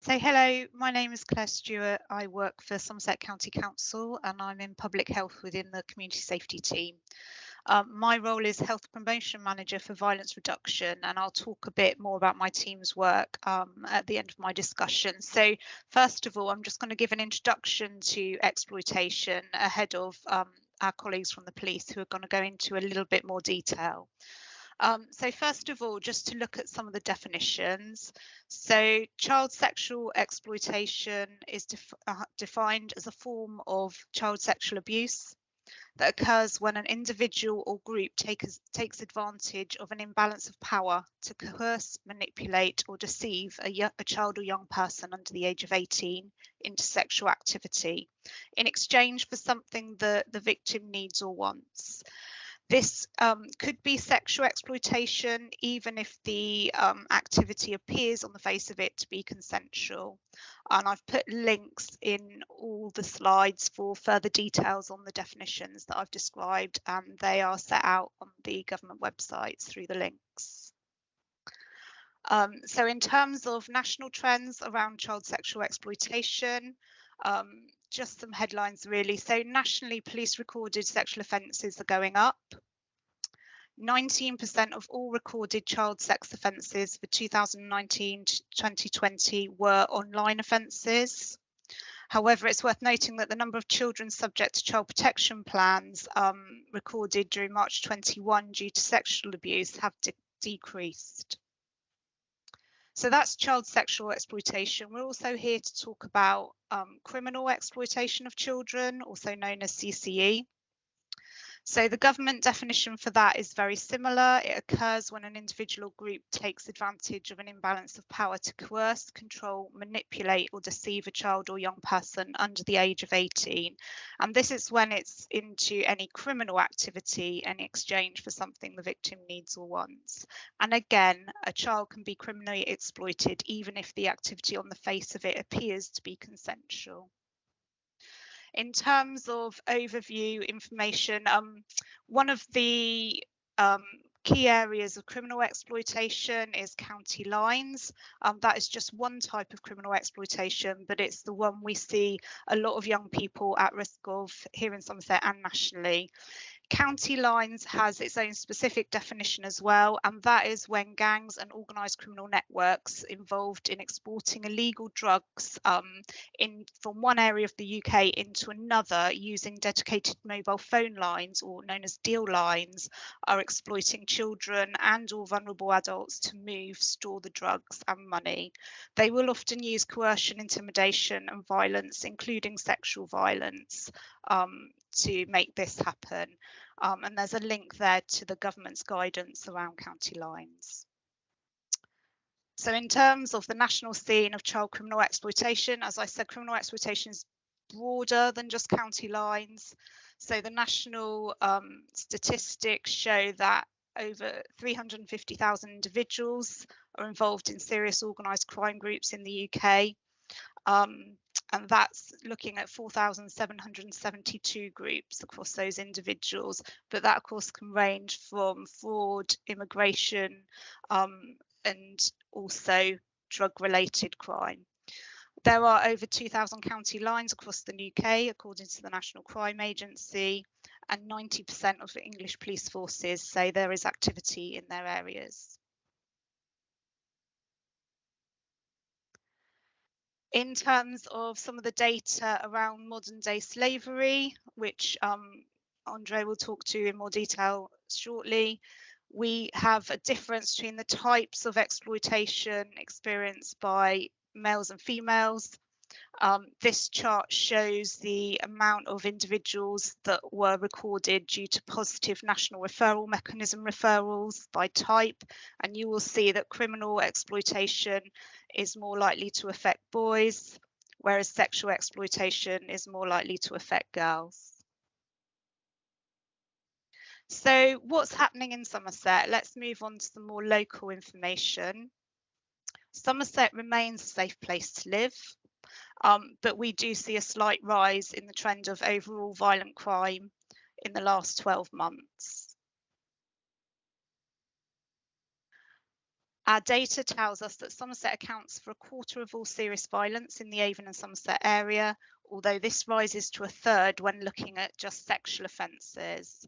So hello, my name is Clare Stuart. I work for Somerset County Council and I'm in public health within the community safety team. My role is Health Promotion Manager for Violence Reduction, and I'll talk a bit more about my team's work at the end of my discussion. So first of all, I'm just going to give an introduction to exploitation ahead of our colleagues from the police who are going to go into a little bit more detail. So first of all, just to look at some of the definitions. So child sexual exploitation is defined as a form of child sexual abuse that occurs when an individual or group takes advantage of an imbalance of power to coerce, manipulate or deceive a child or young person under the age of 18 into sexual activity in exchange for something the victim needs or wants. This could be sexual exploitation, even if the activity appears on the face of it to be consensual. And I've put links in all the slides for further details on the definitions that I've described, and they are set out on the government websites through the links. So in terms of national trends around child sexual exploitation, just some headlines really. So nationally, police recorded sexual offences are going up. 19% of all recorded child sex offences for 2019 to 2020 were online offences. However, it's worth noting that the number of children subject to child protection plans recorded during March 21 due to sexual abuse have decreased. So that's child sexual exploitation. We're also here to talk about criminal exploitation of children, also known as CCE. So the government definition for that is very similar. It occurs when an individual group takes advantage of an imbalance of power to coerce, control, manipulate or deceive a child or young person under the age of 18. And this is when it's into any criminal activity in exchange for something the victim needs or wants. And again, a child can be criminally exploited even if the activity on the face of it appears to be consensual. In terms of overview information, one of the key areas of criminal exploitation is county lines. That is just one type of criminal exploitation, but it's the one we see a lot of young people at risk of here in Somerset and nationally. County lines has its own specific definition as well, and that is when gangs and organised criminal networks involved in exporting illegal drugs from one area of the UK into another using dedicated mobile phone lines, or known as deal lines, are exploiting children and or vulnerable adults to move, store the drugs and money. They will often use coercion, intimidation and violence, including sexual violence, to make this happen. And there's a link there to the government's guidance around county lines. So in terms of the national scene of child criminal exploitation, as I said, criminal exploitation is broader than just county lines. So the national statistics show that over 350,000 individuals are involved in serious organised crime groups in the UK. And that's looking at 4,772 groups across those individuals. But that, of course, can range from fraud, immigration, and also drug-related crime. There are over 2,000 county lines across the UK, according to the National Crime Agency, and 90% of the English police forces say there is activity in their areas. In terms of some of the data around modern day slavery, which Andre will talk to in more detail shortly, we have a difference between the types of exploitation experienced by males and females. This chart shows the amount of individuals that were recorded due to positive national referral mechanism referrals by type, and you will see that criminal exploitation is more likely to affect boys, whereas sexual exploitation is more likely to affect girls. So what's happening in Somerset? Let's move on to some more local information. Somerset remains a safe place to live. But we do see a slight rise in the trend of overall violent crime in the last 12 months. Our data tells us that Somerset accounts for a quarter of all serious violence in the Avon and Somerset area, although this rises to a third when looking at just sexual offences.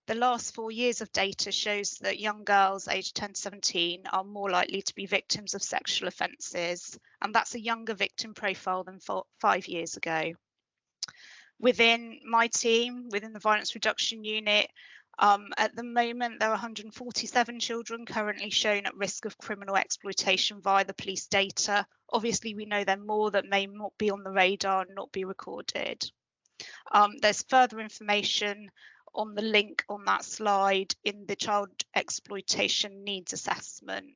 The last 4 years of data shows that young girls aged 10 to 17 are more likely to be victims of sexual offences, and that's a younger victim profile than 5 years ago. Within my team, within the Violence Reduction Unit, at the moment, there are 147 children currently shown at risk of criminal exploitation via the police data. Obviously, we know there are more that may not be on the radar and not be recorded. There's further information on the link on that slide in the Child Exploitation Needs Assessment.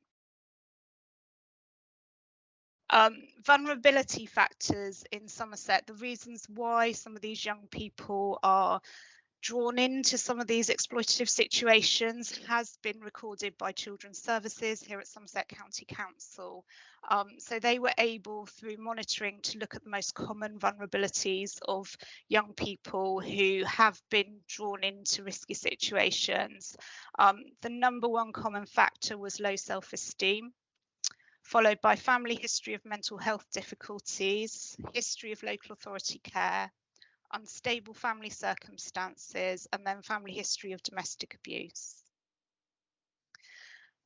Vulnerability factors in Somerset, the reasons why some of these young people are drawn into some of these exploitative situations has been recorded by Children's Services here at Somerset County Council. So they were able, through monitoring, to look at the most common vulnerabilities of young people who have been drawn into risky situations. The number one common factor was low self-esteem, followed by family history of mental health difficulties, history of local authority care, unstable family circumstances, and then family history of domestic abuse.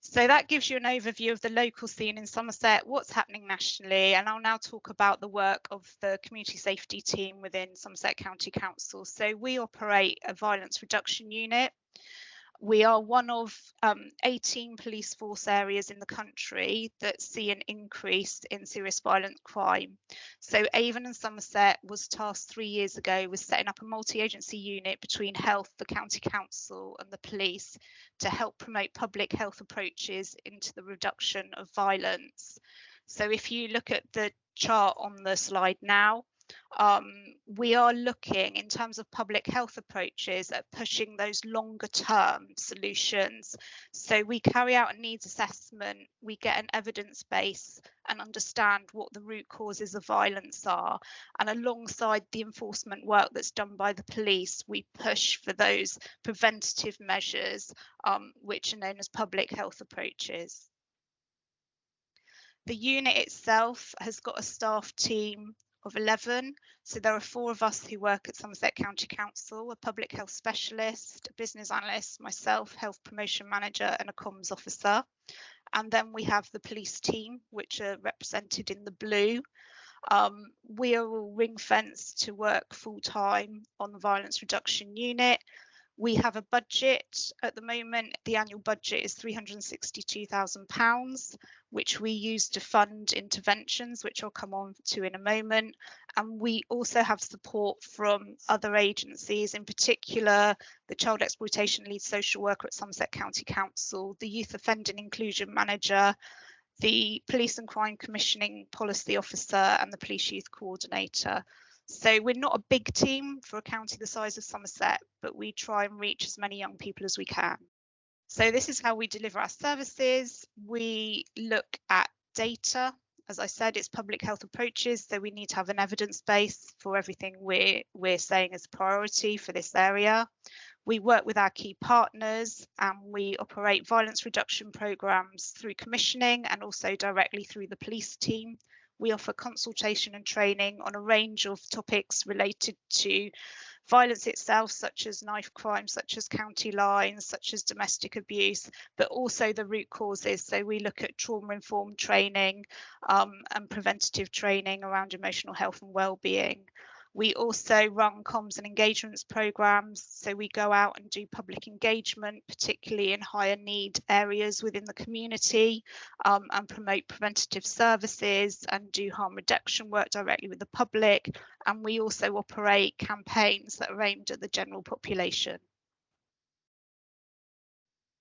So that gives you an overview of the local scene in Somerset, what's happening nationally, and I'll now talk about the work of the community safety team within Somerset County Council. So we operate a violence reduction unit. We are one of 18 police force areas in the country that see an increase in serious violent crime. So Avon and Somerset was tasked 3 years ago with setting up a multi-agency unit between health, the county council and the police to help promote public health approaches into the reduction of violence. So if you look at the chart on the slide now, we are looking in terms of public health approaches at pushing those longer term solutions. So we carry out a needs assessment, we get an evidence base and understand what the root causes of violence are. And alongside the enforcement work that's done by the police, we push for those preventative measures, which are known as public health approaches. The unit itself has got a staff team of 11. So there are 4 of us who work at Somerset County Council, a public health specialist, a business analyst, myself, health promotion manager and a comms officer. And then we have the police team, which are represented in the blue. We are all ring fenced to work full time on the violence reduction unit. We have a budget at the moment. The annual budget is £362,000, which we use to fund interventions, which I'll come on to in a moment. And we also have support from other agencies, in particular, the Child Exploitation Lead Social Worker at Somerset County Council, the Youth Offending Inclusion Manager, the Police and Crime Commissioning Policy Officer and the Police Youth Coordinator. So we're not a big team for a county the size of Somerset, but we try and reach as many young people as we can. So this is how we deliver our services. We look at data. As I said, it's public health approaches, so we need to have an evidence base for everything we're saying is a priority for this area. We work with our key partners and we operate violence reduction programmes through commissioning and also directly through the police team. We offer consultation and training on a range of topics related to violence itself, such as knife crime, such as county lines, such as domestic abuse, but also the root causes. So we look at trauma-informed training and preventative training around emotional health and well-being. We also run comms and engagements programs. So we go out and do public engagement, particularly in higher need areas within the community, and promote preventative services and do harm reduction work directly with the public. And we also operate campaigns that are aimed at the general population.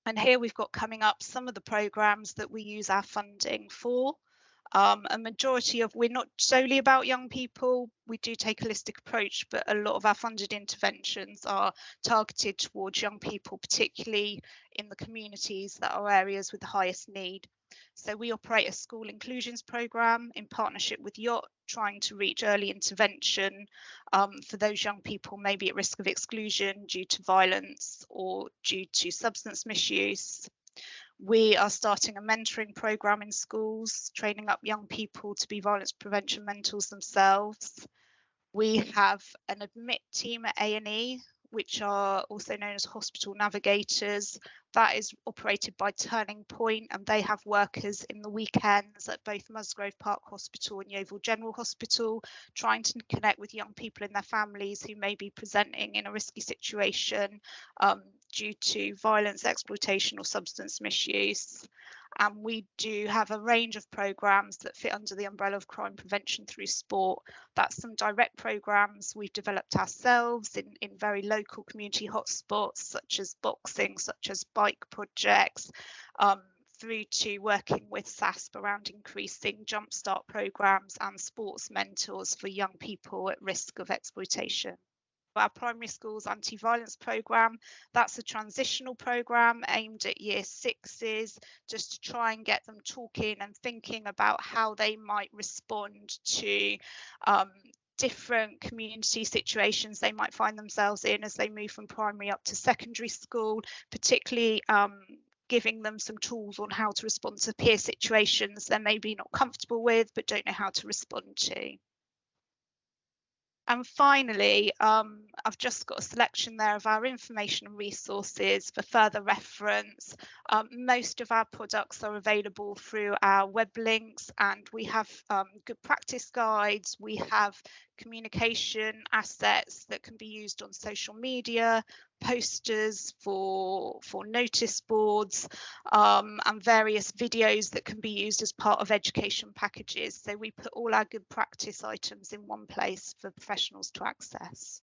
And here we've got coming up some of the programs that we use our funding for. A majority of, we're not solely about young people, we do take a holistic approach, but a lot of our funded interventions are targeted towards young people, particularly in the communities that are areas with the highest need. So we operate a school inclusions programme in partnership with Yacht, trying to reach early intervention for those young people maybe at risk of exclusion due to violence or due to substance misuse. We are starting a mentoring programme in schools, training up young people to be violence prevention mentors themselves. We have an admit team at A&E, which are also known as hospital navigators. That is operated by Turning Point, and they have workers in the weekends at both Musgrove Park Hospital and Yeovil General Hospital, trying to connect with young people and their families who may be presenting in a risky situation due to violence, exploitation or substance misuse. And we do have a range of programmes that fit under the umbrella of crime prevention through sport. That's some direct programmes we've developed ourselves in very local community hotspots, such as boxing, such as bike projects, through to working with SASP around increasing jumpstart programmes and sports mentors for young people at risk of exploitation. Our primary schools anti-violence programme, that's a transitional programme aimed at year sixes, just to try and get them talking and thinking about how they might respond to different community situations they might find themselves in as they move from primary up to secondary school, particularly giving them some tools on how to respond to peer situations they're maybe not comfortable with but don't know how to respond to. And finally, I've just got a selection there of our information and resources for further reference. Most of our products are available through our web links, and we have good practice guides. We have communication assets that can be used on social media, posters for notice boards, and various videos that can be used as part of education packages. So we put all our good practice items in one place for professionals to access.